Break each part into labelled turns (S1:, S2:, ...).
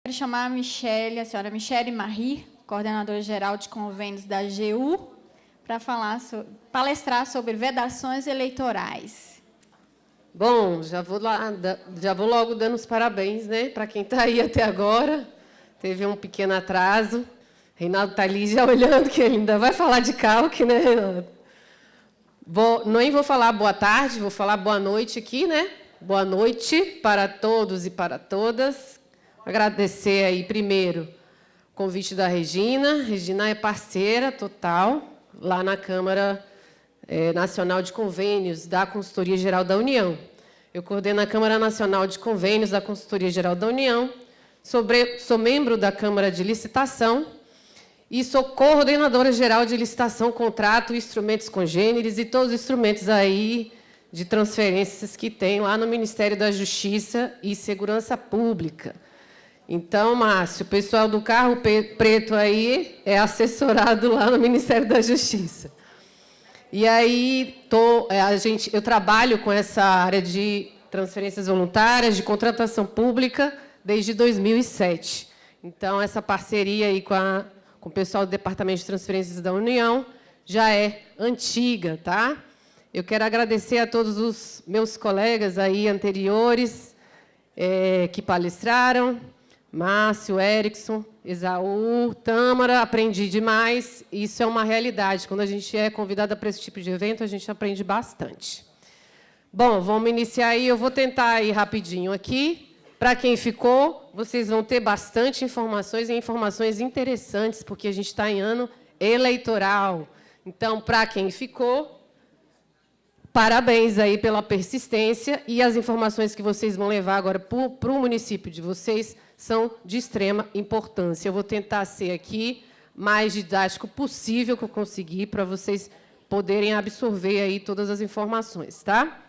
S1: Quero chamar a senhora Michele Marie, coordenadora-geral de convênios da AGU, para palestrar sobre vedações eleitorais.
S2: Bom, já vou logo dando os parabéns, né, para quem está aí até agora. Teve um pequeno atraso. Reinaldo está ali já olhando, que ele ainda vai falar de calque, né, Reinaldo? Nem vou falar boa tarde, vou falar boa noite aqui, né? Boa noite para todos e para todas. Agradecer aí, primeiro, o convite da Regina. Regina é parceira total lá na Câmara Nacional de Convênios da Consultoria Geral da União. Eu coordeno a Câmara Nacional de Convênios da Consultoria Geral da União, sou membro da Câmara de Licitação e sou coordenadora geral de licitação, contrato, instrumentos congêneres e todos os instrumentos aí de transferências que tem lá no Ministério da Justiça e Segurança Pública. Então, Márcio, o pessoal do carro preto aí é assessorado lá no Ministério da Justiça. E aí, eu trabalho com essa área de transferências voluntárias, de contratação pública, desde 2007. Então, essa parceria aí com o pessoal do Departamento de Transferências da União já é antiga, tá? Eu quero agradecer a todos os meus colegas aí anteriores que palestraram, Márcio, Erickson, Esaú, Tâmara, aprendi demais. Isso é uma realidade. Quando a gente é convidada para esse tipo de evento, a gente aprende bastante. Bom, vamos iniciar aí. Eu vou tentar ir rapidinho aqui. Para quem ficou, vocês vão ter bastante informações e informações interessantes, porque a gente está em ano eleitoral. Então, para quem ficou, parabéns aí pela persistência e as informações que vocês vão levar agora para o município de vocês são de extrema importância. Eu vou tentar ser aqui mais didático possível que eu conseguir para vocês poderem absorver aí todas as informações, tá?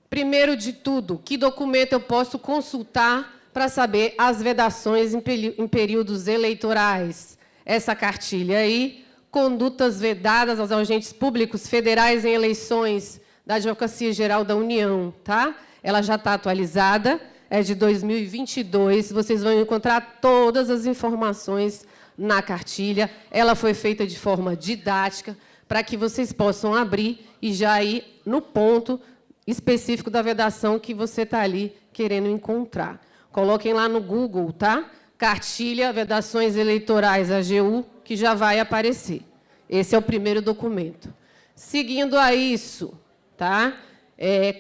S2: Primeiro de tudo, que documento eu posso consultar para saber as vedações em períodos eleitorais? Essa cartilha aí, condutas vedadas aos agentes públicos federais em eleições da Advocacia Geral da União, tá? Ela já está atualizada, é de 2022, vocês vão encontrar todas as informações na cartilha. Ela foi feita de forma didática, para que vocês possam abrir e já ir no ponto específico da vedação que você está ali querendo encontrar. Coloquem lá no Google, tá? Cartilha Vedações Eleitorais AGU, que já vai aparecer. Esse é o primeiro documento. Seguindo a isso, tá?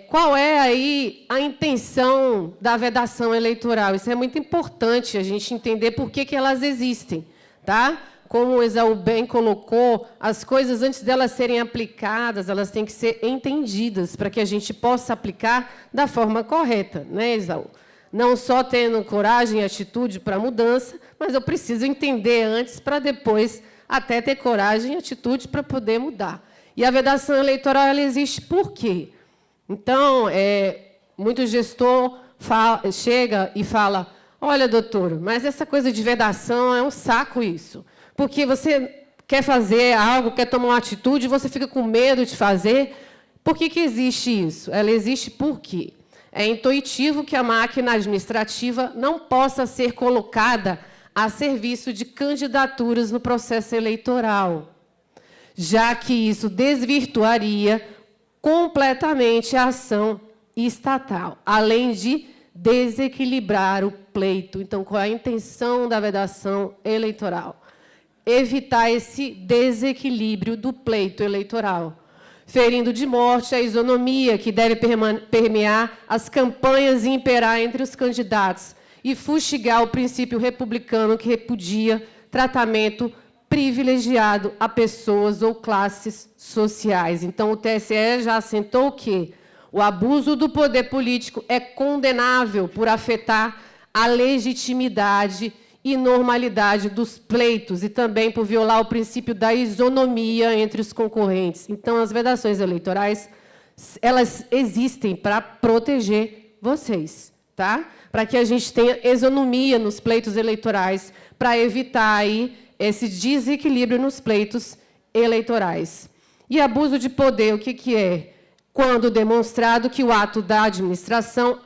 S2: Qual é aí a intenção da vedação eleitoral? Isso é muito importante a gente entender por que elas existem, tá? Como o Esaú bem colocou, as coisas, antes delas serem aplicadas, elas têm que ser entendidas para que a gente possa aplicar da forma correta, né, Esaú? Não só tendo coragem e atitude para a mudança, mas eu preciso entender antes para depois até ter coragem e atitude para poder mudar. E a vedação eleitoral ela existe por quê? Então, muito gestor chega e fala, olha, doutor, mas essa coisa de vedação é um saco isso. Porque você quer fazer algo, quer tomar uma atitude, você fica com medo de fazer. Por que existe isso? Ela existe por quê? É intuitivo que a máquina administrativa não possa ser colocada a serviço de candidaturas no processo eleitoral, já que isso desvirtuaria completamente a ação estatal, além de desequilibrar o pleito. Então, qual é a intenção da vedação eleitoral? Evitar esse desequilíbrio do pleito eleitoral, ferindo de morte a isonomia que deve permear as campanhas e imperar entre os candidatos e fustigar o princípio republicano que repudia tratamento privilegiado a pessoas ou classes sociais. Então, o TSE já assentou o quê? O abuso do poder político é condenável por afetar a legitimidade e normalidade dos pleitos e também por violar o princípio da isonomia entre os concorrentes. Então, as vedações eleitorais, elas existem para proteger vocês, tá? Para que a gente tenha isonomia nos pleitos eleitorais, para evitar aí esse desequilíbrio nos pleitos eleitorais. E abuso de poder, o que é? quando demonstrado que o ato da administração,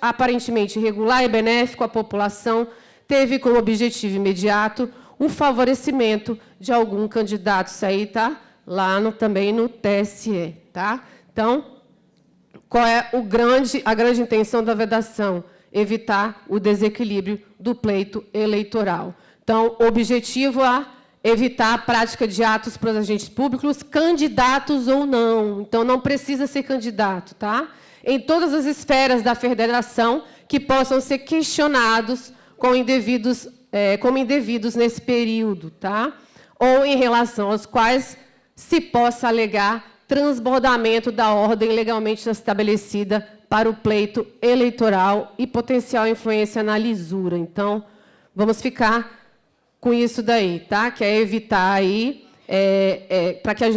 S2: aparentemente regular e benéfico à população, teve como objetivo imediato o favorecimento de algum candidato. Isso aí está lá também no TSE. Tá? Então, qual é a grande intenção da vedação? Evitar o desequilíbrio do pleito eleitoral. Então, o objetivo é evitar a prática de atos para os agentes públicos, candidatos ou não. Então, não precisa ser candidato, tá? Em todas as esferas da federação que possam ser questionados como indevidos nesse período, tá? Ou em relação aos quais se possa alegar transbordamento da ordem legalmente estabelecida para o pleito eleitoral e potencial influência na lisura. Então, vamos ficar com isso daí, tá? Que é evitar aí, para que a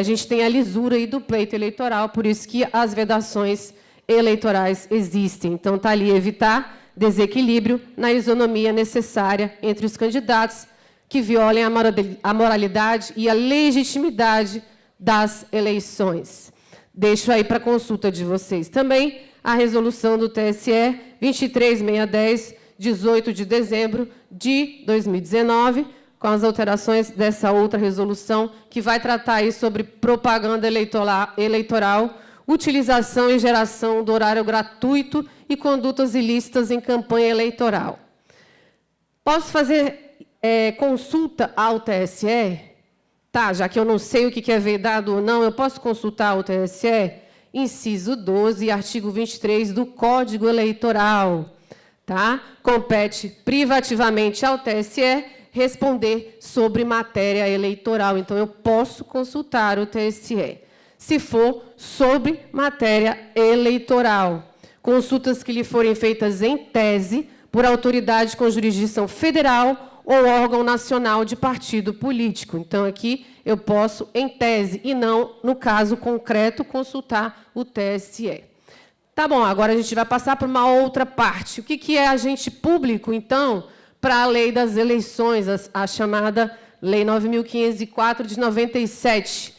S2: gente tenha a lisura aí do pleito eleitoral, por isso que as vedações eleitorais existem. Então, está ali evitar desequilíbrio na isonomia necessária entre os candidatos que violem a moralidade e a legitimidade das eleições. Deixo aí para consulta de vocês também a resolução do TSE 23610, 18 de dezembro de 2019, com as alterações dessa outra resolução, que vai tratar aí sobre propaganda eleitoral, utilização e geração do horário gratuito e condutas ilícitas em campanha eleitoral. Posso fazer consulta ao TSE? Tá, já que eu não sei o que é vedado ou não, eu posso consultar o TSE? Inciso 12, artigo 23 do Código Eleitoral. Tá? Compete privativamente ao TSE responder sobre matéria eleitoral. Então, eu posso consultar o TSE, se for sobre matéria eleitoral. Consultas que lhe forem feitas em tese por autoridade com jurisdição federal ou órgão nacional de partido político. Então, aqui eu posso, em tese, e não, no caso concreto, consultar o TSE. Tá bom, agora a gente vai passar para uma outra parte. O que é agente público, então, para a lei das eleições, a chamada Lei 9.504 de 97,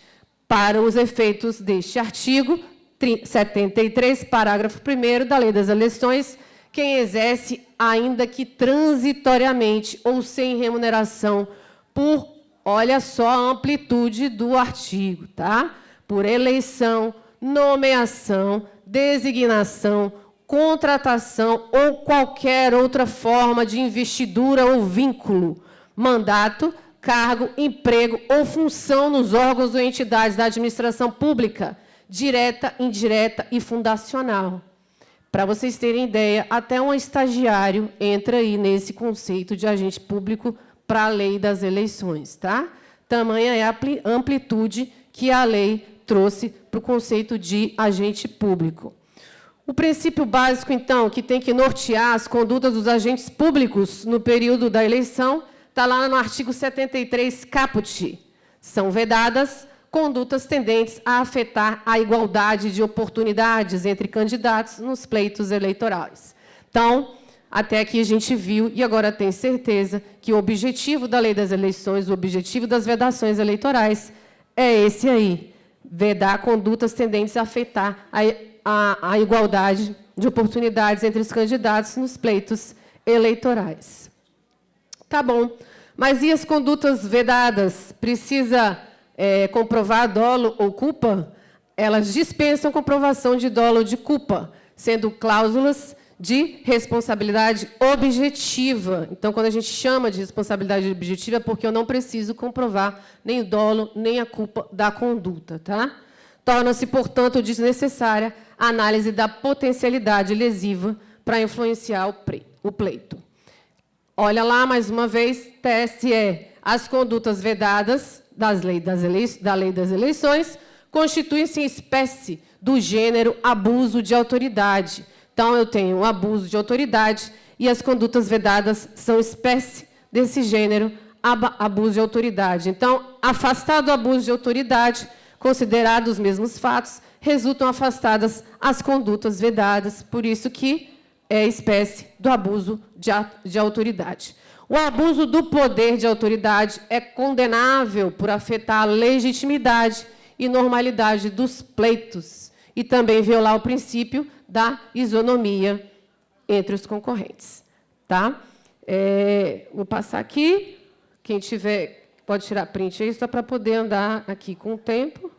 S2: para os efeitos deste artigo 73, parágrafo 1º da Lei das Eleições, quem exerce, ainda que transitoriamente ou sem remuneração, por, olha só a amplitude do artigo, tá? Por eleição, nomeação, designação, contratação ou qualquer outra forma de investidura ou vínculo, mandato, cargo, emprego ou função nos órgãos ou entidades da administração pública, direta, indireta e fundacional. Para vocês terem ideia, até um estagiário entra aí nesse conceito de agente público para a lei das eleições, tá? Tamanha é a amplitude que a lei trouxe para o conceito de agente público. O princípio básico, então, que tem que nortear as condutas dos agentes públicos no período da eleição, está lá no artigo 73, caput. São vedadas condutas tendentes a afetar a igualdade de oportunidades entre candidatos nos pleitos eleitorais. Então, até aqui a gente viu, e agora tem certeza, que o objetivo da lei das eleições, o objetivo das vedações eleitorais é esse aí, vedar condutas tendentes a afetar a igualdade de oportunidades entre os candidatos nos pleitos eleitorais. Tá bom, mas e as condutas vedadas? Precisa comprovar dolo ou culpa? Elas dispensam comprovação de dolo ou de culpa, sendo cláusulas de responsabilidade objetiva. Então, quando a gente chama de responsabilidade objetiva, é porque eu não preciso comprovar nem o dolo, nem a culpa da conduta, tá? Torna-se, portanto, desnecessária a análise da potencialidade lesiva para influenciar o pleito. Olha lá, mais uma vez, TSE. As condutas vedadas da lei das eleições constituem-se em espécie do gênero abuso de autoridade. Então, eu tenho o abuso de autoridade e as condutas vedadas são espécie desse gênero abuso de autoridade. Então, afastado o abuso de autoridade, considerados os mesmos fatos, resultam afastadas as condutas vedadas, por isso que é espécie do abuso de autoridade. O abuso do poder de autoridade é condenável por afetar a legitimidade e normalidade dos pleitos, e também violar o princípio da isonomia entre os concorrentes. Tá? Vou passar aqui. Quem tiver, pode tirar print aí, só para poder andar aqui com o tempo.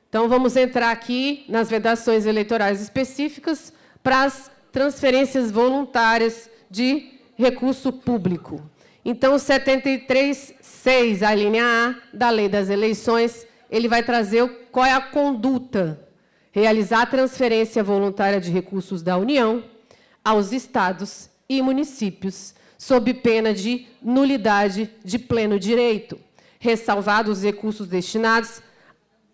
S2: Então, vamos entrar aqui nas vedações eleitorais específicas para as transferências voluntárias de recurso público. Então, 73.6, a linha A da Lei das Eleições, ele vai trazer qual é a conduta. Realizar a transferência voluntária de recursos da União aos estados e municípios, sob pena de nulidade de pleno direito, ressalvados os recursos destinados.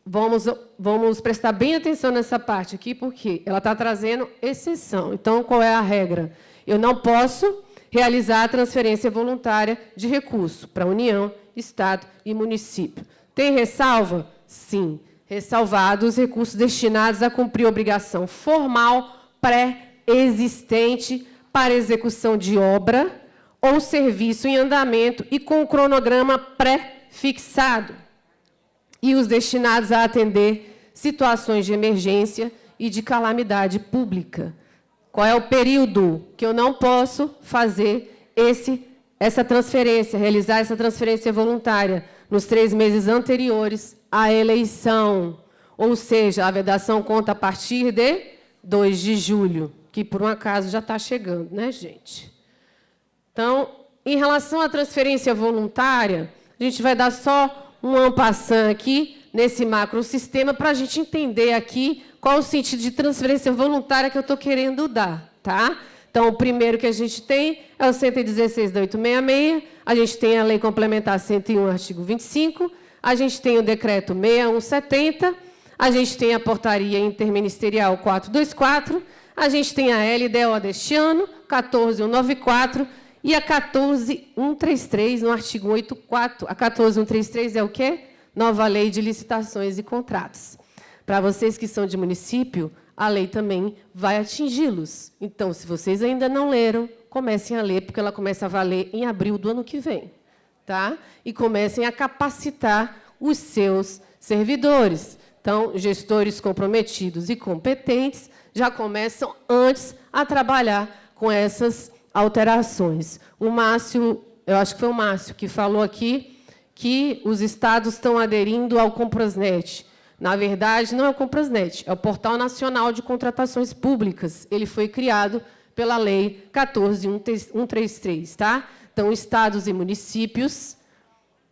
S2: Vamos prestar bem atenção nessa parte aqui, porque ela está trazendo exceção. Então, qual é a regra? Eu não posso realizar a transferência voluntária de recurso para a União, Estado e município. Tem ressalva? Sim. Ressalvados os recursos destinados a cumprir obrigação formal pré-existente para execução de obra ou serviço em andamento e com cronograma pré-fixado, e os destinados a atender situações de emergência e de calamidade pública. Qual é o período que eu não posso fazer essa transferência, realizar essa transferência voluntária? Nos 3 meses anteriores à eleição. Ou seja, a vedação conta a partir de 2 de julho, que, por um acaso, já está chegando, né, gente? Então, em relação à transferência voluntária, a gente vai dar só um en passant aqui, nesse macrosistema, para a gente entender aqui qual o sentido de transferência voluntária que eu estou querendo dar. Tá? Então, o primeiro que a gente tem é o 116 da 866, a gente tem a Lei Complementar 101, artigo 25, a gente tem o Decreto 6170, a gente tem a Portaria Interministerial 424, a gente tem a LDO deste ano, 14194, e a 14133, no artigo 84. A 14133 é o quê? Nova Lei de Licitações e Contratos. Para vocês que são de município, a lei também vai atingi-los. Então, se vocês ainda não leram, comecem a ler, porque ela começa a valer em abril do ano que vem. Tá? E comecem a capacitar os seus servidores. Então, gestores comprometidos e competentes já começam antes a trabalhar com essas alterações. O Márcio, eu acho que foi o Márcio que falou aqui que os estados estão aderindo ao Comprasnet. Na verdade, não é o Comprasnet, é o Portal Nacional de Contratações Públicas. Ele foi criado pela Lei 14.133, tá? Então, estados e municípios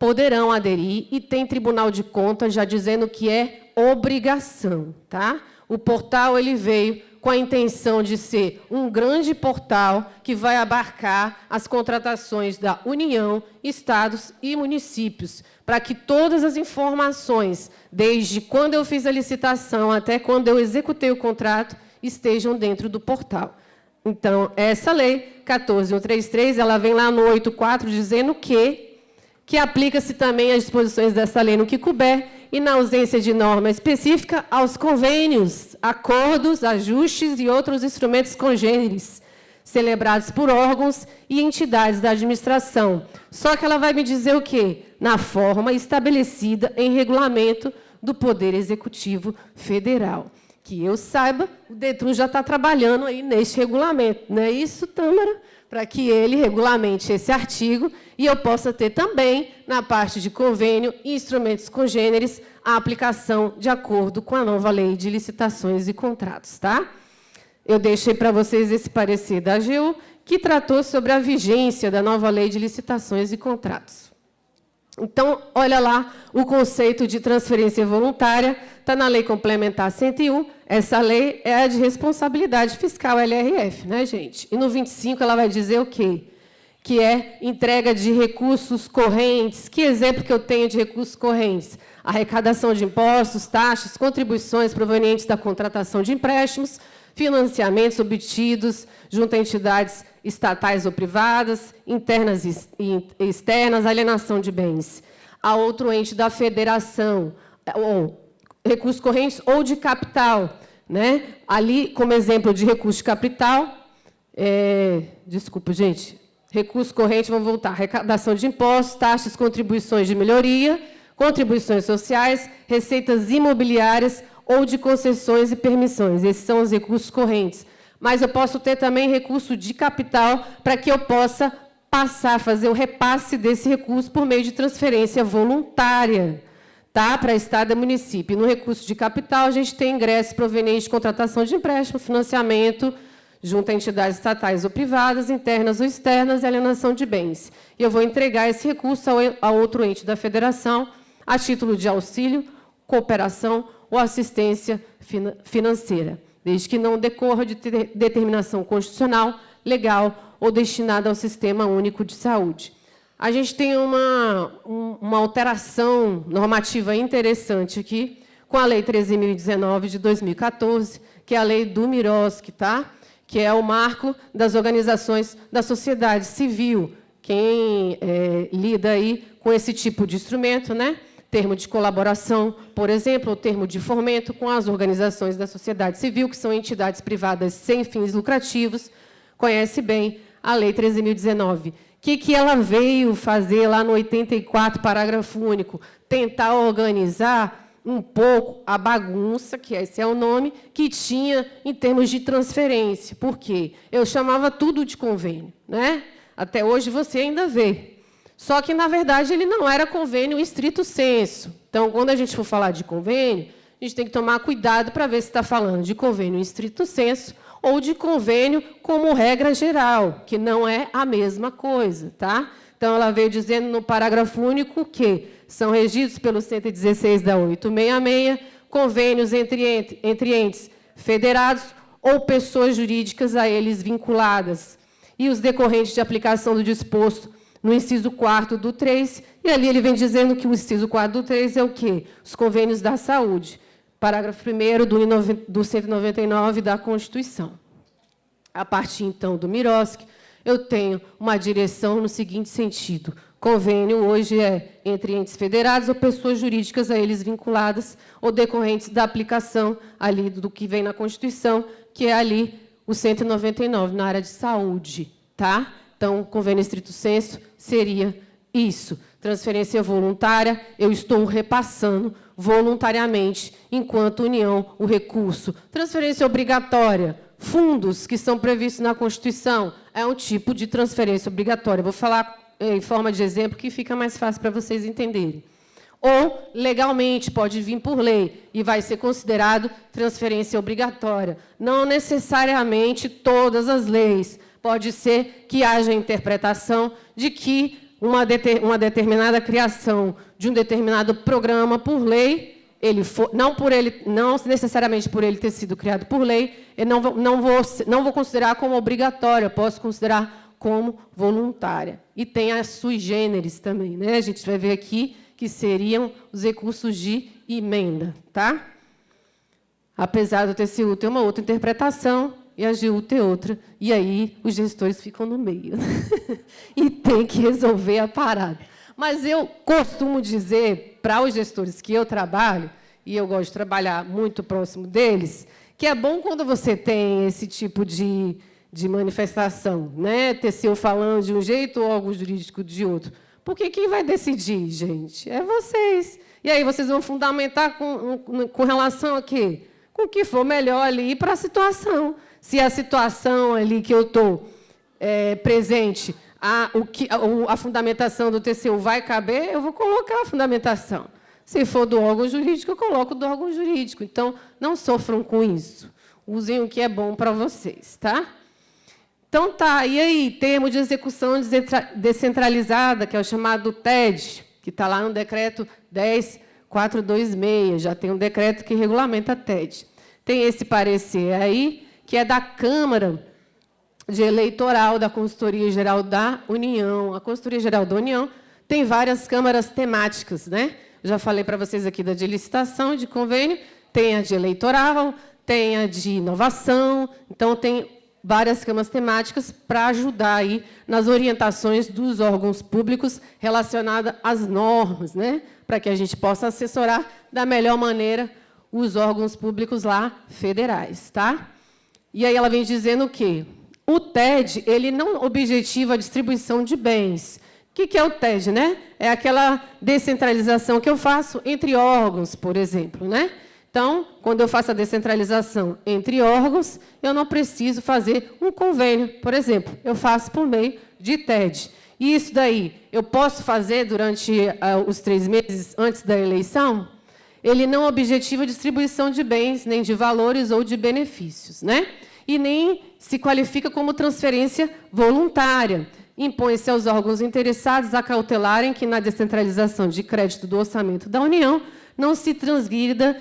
S2: poderão aderir e tem Tribunal de Contas já dizendo que é obrigação, tá? O portal ele veio com a intenção de ser um grande portal que vai abarcar as contratações da União, estados e municípios, para que todas as informações, desde quando eu fiz a licitação até quando eu executei o contrato, estejam dentro do portal. Então, essa lei 14.133, ela vem lá no 8.4 dizendo que aplica-se também as disposições dessa lei no que couber e, na ausência de norma específica, aos convênios, acordos, ajustes e outros instrumentos congêneres, celebrados por órgãos e entidades da administração. Só que ela vai me dizer o quê? Na forma estabelecida em regulamento do Poder Executivo Federal. Que eu saiba, o DETRAN já está trabalhando aí neste regulamento. Não é isso, Tâmara? Para que ele regulamente esse artigo e eu possa ter também, na parte de convênio e instrumentos congêneres, a aplicação de acordo com a nova Lei de Licitações e Contratos. Tá? Eu deixei para vocês esse parecer da AGU, que tratou sobre a vigência da nova Lei de Licitações e Contratos. Então, olha lá, o conceito de transferência voluntária está na Lei Complementar 101. Essa lei é a de responsabilidade fiscal, LRF, né, gente? E no 25 ela vai dizer o quê? Que é entrega de recursos correntes. Que exemplo que eu tenho de recursos correntes? Arrecadação de impostos, taxas, contribuições provenientes da contratação de empréstimos, financiamentos obtidos junto a entidades estatais ou privadas, internas e externas, alienação de bens. A outro ente da federação, ou recursos correntes ou de capital. Né? Ali, como exemplo de recurso de capital, desculpa, gente, recurso corrente, vamos voltar, arrecadação de impostos, taxas, contribuições de melhoria, contribuições sociais, receitas imobiliárias ou de concessões e permissões. Esses são os recursos correntes. Mas eu posso ter também recurso de capital para que eu possa fazer o repasse desse recurso por meio de transferência voluntária, tá? Para Estado e município. No recurso de capital, a gente tem ingressos provenientes de contratação de empréstimo, financiamento, junto a entidades estatais ou privadas, internas ou externas, e alienação de bens. E eu vou entregar esse recurso a outro ente da federação, a título de auxílio, cooperação ou assistência financeira, desde que não decorra de determinação constitucional, legal ou destinada ao Sistema Único de Saúde. A gente tem uma alteração normativa interessante aqui, com a Lei 13.019, de 2014, que é a Lei do Miroski, tá? Que é o marco das organizações da sociedade civil. Quem lida aí com esse tipo de instrumento, né? Termo de colaboração, por exemplo, ou termo de fomento com as organizações da sociedade civil, que são entidades privadas sem fins lucrativos, conhece bem a Lei 13.019. O que ela veio fazer lá no 84, parágrafo único? Tentar organizar um pouco a bagunça, que esse é o nome, que tinha em termos de transferência. Por quê? Eu chamava tudo de convênio, né? Até hoje você ainda vê. Só que, na verdade, ele não era convênio estrito sensu. Então, quando a gente for falar de convênio, a gente tem que tomar cuidado para ver se está falando de convênio estrito sensu ou de convênio como regra geral, que não é a mesma coisa, tá? Então, ela veio dizendo no parágrafo único que são regidos pelo 116 da 866, convênios entre entes federados ou pessoas jurídicas a eles vinculadas, e os decorrentes de aplicação do disposto no inciso 4º do 3, e ali ele vem dizendo que o inciso 4º do 3 é o quê? Os convênios da saúde. Parágrafo 1º do 199 da Constituição. A partir, então, do Miroski, eu tenho uma direção no seguinte sentido. Convênio hoje é entre entes federados ou pessoas jurídicas a eles vinculadas ou decorrentes da aplicação ali do que vem na Constituição, que é ali o 199, na área de saúde, tá? Então, convênio estrito sensu seria isso. Transferência voluntária, eu estou repassando voluntariamente, enquanto União, o recurso. Transferência obrigatória, fundos que são previstos na Constituição, é um tipo de transferência obrigatória. Vou falar em forma de exemplo, que fica mais fácil para vocês entenderem. Ou, legalmente, pode vir por lei e vai ser considerado transferência obrigatória. Não necessariamente todas as leis. Pode ser que haja interpretação de que uma determinada criação de um determinado programa por lei, não necessariamente por ele ter sido criado por lei, eu não vou considerar como obrigatória, posso considerar como voluntária. E tem as sui generis também, né? A gente vai ver aqui que seriam os recursos de emenda, tá? Apesar do TCU ter uma outra interpretação, e a AGU ter outra, e aí os gestores ficam no meio. E tem que resolver a parada. Mas eu costumo dizer para os gestores que eu trabalho, e eu gosto de trabalhar muito próximo deles, que é bom quando você tem esse tipo de manifestação, né? TCU falando de um jeito, ou órgão jurídico de outro. Porque quem vai decidir, gente? É vocês. E aí vocês vão fundamentar com relação a quê? Com o que for melhor ali para a situação. Se a situação ali que eu estou presente, a fundamentação do TCU vai caber, eu vou colocar a fundamentação. Se for do órgão jurídico, eu coloco do órgão jurídico. Então, não sofram com isso. Usem o que é bom para vocês, tá? Então, tá. E aí, termo de execução descentralizada, que é o chamado TED, que está lá no decreto 10.426, já tem um decreto que regulamenta a TED. Tem esse parecer aí, que é da Câmara de Eleitoral da Consultoria Geral da União. A Consultoria Geral da União tem várias câmaras temáticas, né? Eu já falei para vocês aqui da de licitação, de convênio, tem a de eleitoral, tem a de inovação, então tem várias câmaras temáticas para ajudar aí nas orientações dos órgãos públicos relacionadas às normas, né? Para que a gente possa assessorar da melhor maneira os órgãos públicos lá federais, tá? E aí ela vem dizendo o quê? O TED ele não objetiva a distribuição de bens, que é o TED, né? É aquela descentralização que eu faço entre órgãos, por exemplo, né? Então, quando eu faço a descentralização entre órgãos, eu não preciso fazer um convênio, por exemplo. Eu faço por meio de TED. E isso daí eu posso fazer durante os 3 meses antes da eleição? Ele não objetiva a distribuição de bens, nem de valores ou de benefícios, né? E nem se qualifica como transferência voluntária. Impõe-se aos órgãos interessados a cautelarem que, na descentralização de crédito do orçamento da União, não se transgrida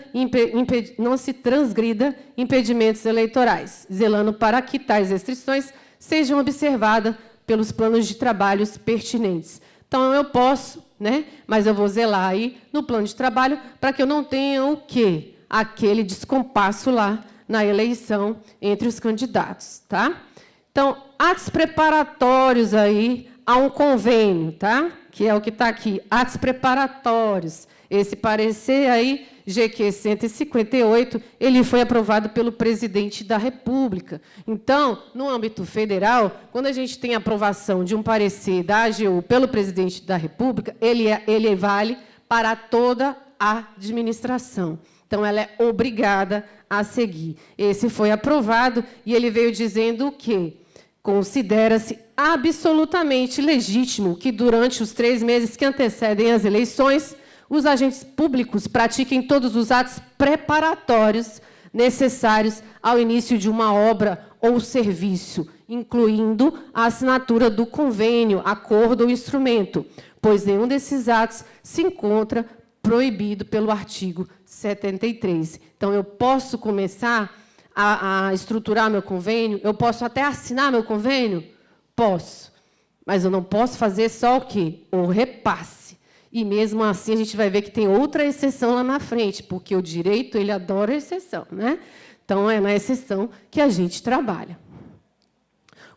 S2: impedimentos eleitorais, zelando para que tais restrições sejam observadas pelos planos de trabalhos pertinentes. Então, eu posso, né, mas eu vou zelar aí no plano de trabalho para que eu não tenha o quê? Aquele descompasso lá na eleição entre os candidatos, tá? Então, atos preparatórios aí a um convênio, tá? Que é o que está aqui, atos preparatórios. Esse parecer aí, GQ 158, ele foi aprovado pelo presidente da República. Então, no âmbito federal, quando a gente tem aprovação de um parecer da AGU pelo presidente da República, ele vale para toda a administração. Então, ela é obrigada a seguir. Esse foi aprovado e ele veio dizendo o quê? Considera-se absolutamente legítimo que, durante os 3 meses que antecedem as eleições, os agentes públicos pratiquem todos os atos preparatórios necessários ao início de uma obra ou serviço, incluindo a assinatura do convênio, acordo ou instrumento, pois nenhum desses atos se encontra proibido pelo artigo 73. Então, eu posso começar a estruturar meu convênio? Eu posso até assinar meu convênio? Posso. Mas eu não posso fazer só o quê? O repasse. E, mesmo assim, a gente vai ver que tem outra exceção lá na frente, porque o direito, ele adora exceção, né? Então, é na exceção que a gente trabalha.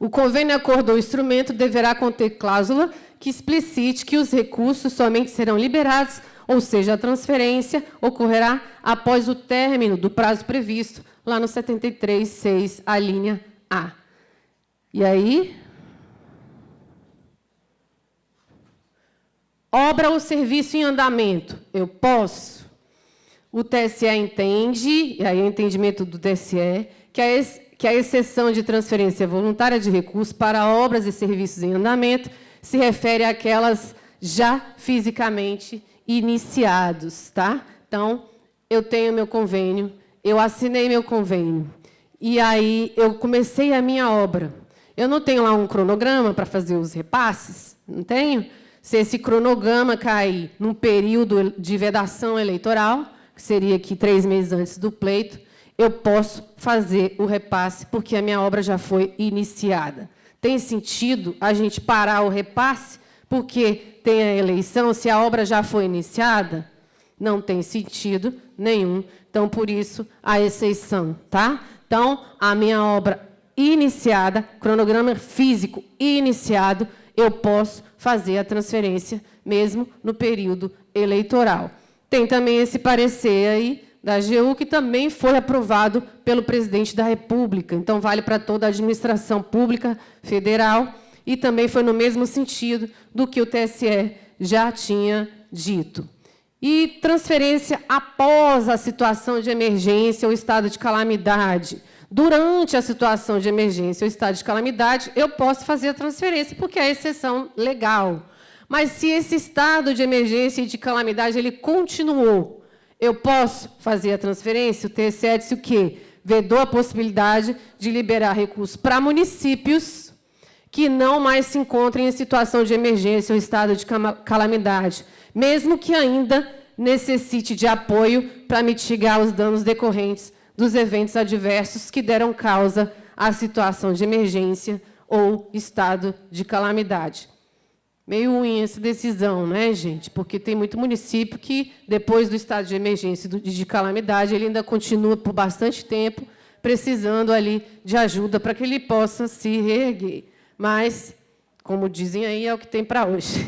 S2: O convênio, acordo ou instrumento deverá conter cláusula que explicite que os recursos somente serão liberados, ou seja, a transferência ocorrerá após o término do prazo previsto, lá no 73.6, a linha A. E aí... Obra ou serviço em andamento, eu posso. O TSE entende, e aí é o entendimento do TSE, que a exceção de transferência voluntária de recursos para obras e serviços em andamento se refere àquelas já fisicamente iniciados, tá? Então, eu tenho meu convênio, eu assinei meu convênio, e aí eu comecei a minha obra. Eu não tenho lá um cronograma para fazer os repasses? Não tenho? Se esse cronograma cair num período de vedação eleitoral, que seria aqui 3 meses antes do pleito, eu posso fazer o repasse, porque a minha obra já foi iniciada. Tem sentido a gente parar o repasse, porque tem a eleição, se a obra já foi iniciada? Não tem sentido nenhum. Então, por isso, a exceção, tá? Então, a minha obra iniciada, cronograma físico iniciado, eu posso fazer a transferência, mesmo no período eleitoral. Tem também esse parecer aí da AGU, que também foi aprovado pelo presidente da República. Então, vale para toda a administração pública federal, e também foi no mesmo sentido do que o TSE já tinha dito. E transferência após a situação de emergência ou estado de calamidade. Durante a situação de emergência ou estado de calamidade, eu posso fazer a transferência, porque é exceção legal. Mas, se esse estado de emergência e de calamidade ele continuou, eu posso fazer a transferência? O TSE disse o quê? Vedou a possibilidade de liberar recursos para municípios que não mais se encontrem em situação de emergência ou estado de calamidade, mesmo que ainda necessite de apoio para mitigar os danos decorrentes dos eventos adversos que deram causa à situação de emergência ou estado de calamidade. Meio ruim essa decisão, né, gente? Porque tem muito município que, depois do estado de emergência e de calamidade, ele ainda continua por bastante tempo precisando ali de ajuda para que ele possa se reerguer. Mas, como dizem aí, é o que tem para hoje.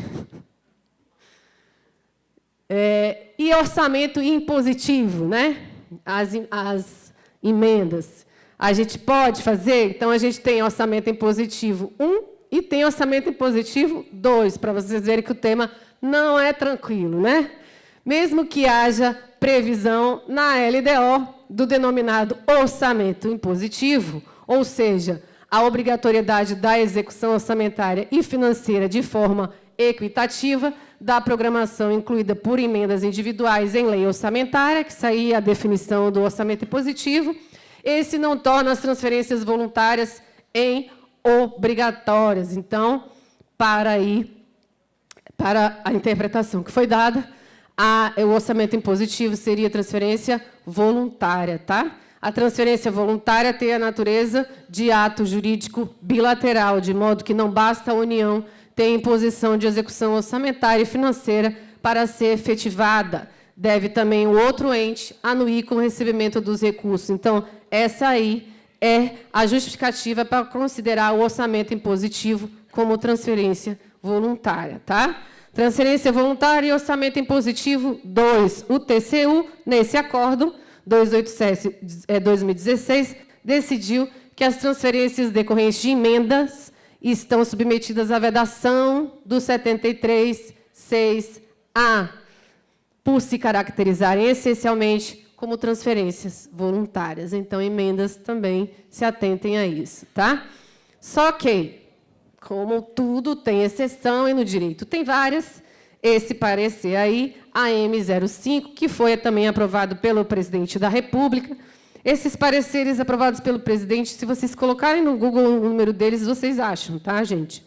S2: E orçamento impositivo, né? As emendas. A gente pode fazer? Então, a gente tem orçamento impositivo 1 e tem orçamento impositivo 2, para vocês verem que o tema não é tranquilo, né? Mesmo que haja previsão na LDO do denominado orçamento impositivo, ou seja, a obrigatoriedade da execução orçamentária e financeira de forma equitativa da programação incluída por emendas individuais em lei orçamentária, que saía a definição do orçamento impositivo, esse não torna as transferências voluntárias em obrigatórias. Então, para a interpretação que foi dada, o orçamento impositivo seria transferência voluntária, tá? A transferência voluntária tem a natureza de ato jurídico bilateral, de modo que não basta a União ter imposição de execução orçamentária e financeira para ser efetivada. Deve também o outro ente anuir com o recebimento dos recursos. Então, essa aí é a justificativa para considerar o orçamento impositivo como transferência voluntária, tá? Transferência voluntária e orçamento impositivo 2. O TCU, nesse acordo 287/2016, decidiu que as transferências decorrentes de emendas estão submetidas à vedação do 73.6A, por se caracterizarem essencialmente como transferências voluntárias. Então, emendas também se atentem a isso, tá? Só que, como tudo tem exceção e no direito tem várias, esse parecer aí, AM05, que foi também aprovado pelo presidente da República. Esses pareceres aprovados pelo presidente, se vocês colocarem no Google o número deles, vocês acham, tá, gente?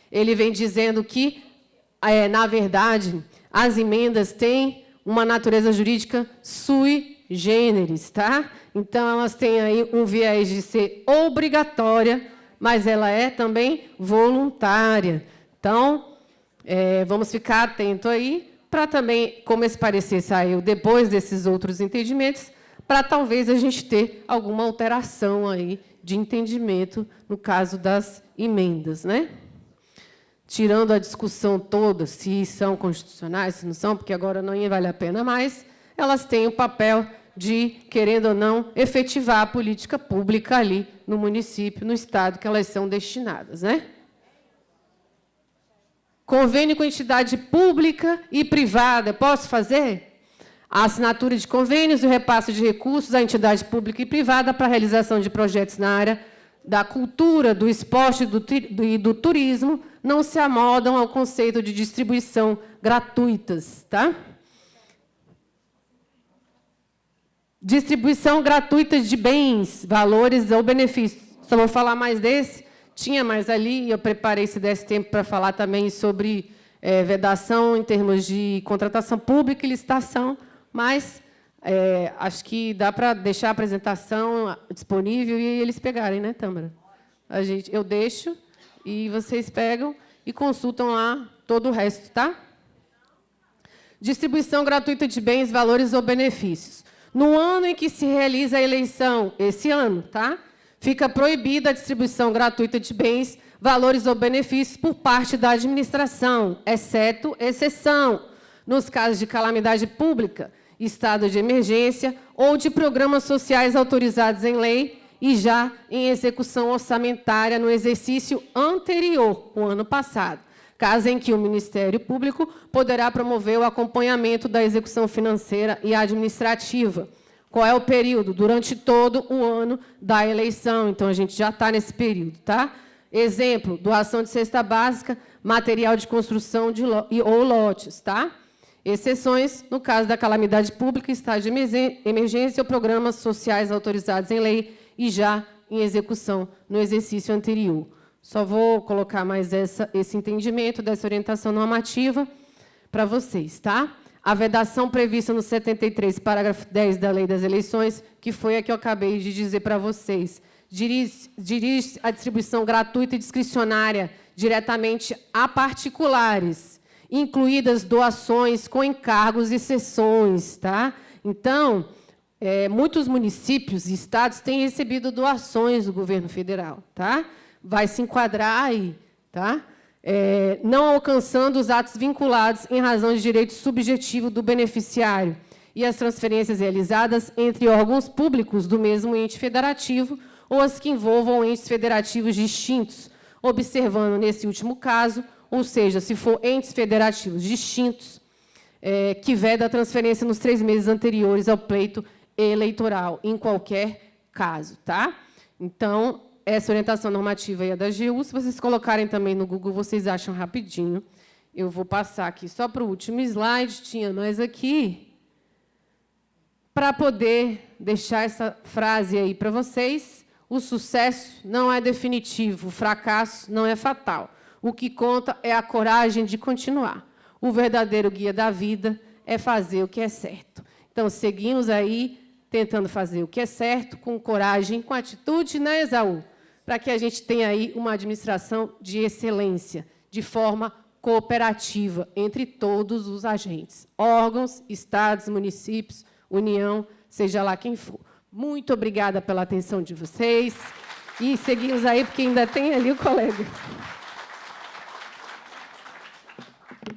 S2: Ele vem dizendo que, na verdade, as emendas têm uma natureza jurídica sui generis, tá? Então, elas têm aí um viés de ser obrigatória, mas ela é também voluntária. Então, vamos ficar atento aí, para também, como esse parecer saiu depois desses outros entendimentos, para talvez a gente ter alguma alteração aí de entendimento no caso das emendas, né? Tirando a discussão toda, se são constitucionais, se não são, porque agora não ia valer a pena mais, elas têm o papel de, querendo ou não, efetivar a política pública ali no município, no estado que elas são destinadas, né? Convênio com entidade pública e privada, posso fazer? A assinatura de convênios e o repasse de recursos à entidade pública e privada para a realização de projetos na área da cultura, do esporte e do turismo não se amodam ao conceito de distribuição gratuitas, tá? Distribuição gratuita de bens, valores ou benefícios. Só vou falar mais desse. Tinha mais ali, e eu preparei, se desse tempo, para falar também sobre vedação em termos de contratação pública e licitação, mas acho que dá para deixar a apresentação disponível e eles pegarem, né, Tâmara? Eu deixo e vocês pegam e consultam lá todo o resto, tá? Distribuição gratuita de bens, valores ou benefícios. No ano em que se realiza a eleição, esse ano, tá? Fica proibida a distribuição gratuita de bens, valores ou benefícios por parte da administração, exceto exceção, nos casos de calamidade pública, estado de emergência ou de programas sociais autorizados em lei e já em execução orçamentária no exercício anterior, o ano passado, caso em que o Ministério Público poderá promover o acompanhamento da execução financeira e administrativa. Qual é o período? Durante todo o ano da eleição. Então, a gente já está nesse período, tá? Exemplo, doação de cesta básica, material de construção ou lotes, tá? Exceções, no caso da calamidade pública, estado de emergência ou programas sociais autorizados em lei e já em execução no exercício anterior. Só vou colocar mais esse entendimento dessa orientação normativa para vocês, tá? A vedação prevista no 73, parágrafo 10 da Lei das Eleições, que foi a que eu acabei de dizer para vocês, dirige a distribuição gratuita e discricionária diretamente a particulares, incluídas doações com encargos e cessões, tá? Então, muitos municípios e estados têm recebido doações do governo federal, tá? Vai se enquadrar aí, tá? Não alcançando os atos vinculados em razão de direito subjetivo do beneficiário e as transferências realizadas entre órgãos públicos do mesmo ente federativo ou as que envolvam entes federativos distintos observando, nesse último caso, ou seja, se for entes federativos distintos, que veda a transferência nos 3 meses anteriores ao pleito eleitoral, em qualquer caso. Tá? Então, essa orientação normativa aí é da AGU. Se vocês colocarem também no Google, vocês acham rapidinho. Eu vou passar aqui só para o último slide. Tinha mais aqui, para poder deixar essa frase aí para vocês. O sucesso não é definitivo, o fracasso não é fatal. O que conta é a coragem de continuar. O verdadeiro guia da vida é fazer o que é certo. Então, seguimos aí tentando fazer o que é certo, com coragem, com atitude, né, Esaú? Para que a gente tenha aí uma administração de excelência, de forma cooperativa, entre todos os agentes, órgãos, estados, municípios, União, seja lá quem for. Muito obrigada pela atenção de vocês. E seguimos aí, porque ainda tem ali o colega.